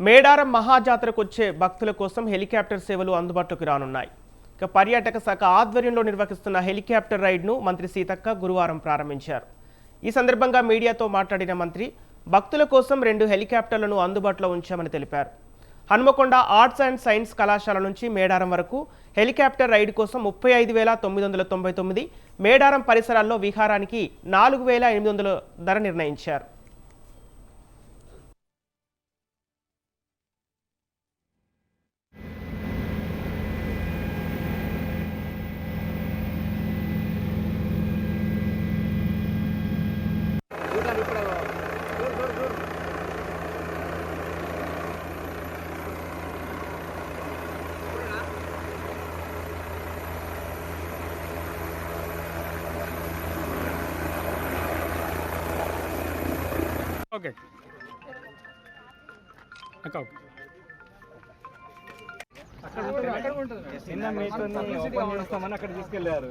మేడారం మహాజాతరకు వచ్చే భక్తుల కోసం హెలికాప్టర్ సేవలు అందుబాటులోకి రానున్నాయి. ఇక పర్యాటక శాఖ ఆధ్వర్యంలో నిర్వహిస్తున్న హెలికాప్టర్ రైడ్ను మంత్రి సీతక్క గురువారం ప్రారంభించారు. ఈ సందర్భంగా మీడియాతో మాట్లాడిన మంత్రి భక్తుల కోసం 2 హెలికాప్టర్లను అందుబాటులో ఉంచామని తెలిపారు. హన్మకొండ ఆర్ట్స్ అండ్ సైన్స్ కళాశాల నుంచి మేడారం వరకు హెలికాప్టర్ రైడ్ కోసం 35,999, మేడారం పరిసరాల్లో విహారానికి 4,800 ధర నిర్ణయించారు. ఓకే నిన్న మీతో ఓపెన్ చేస్తామని అక్కడ తీసుకెళ్లారు.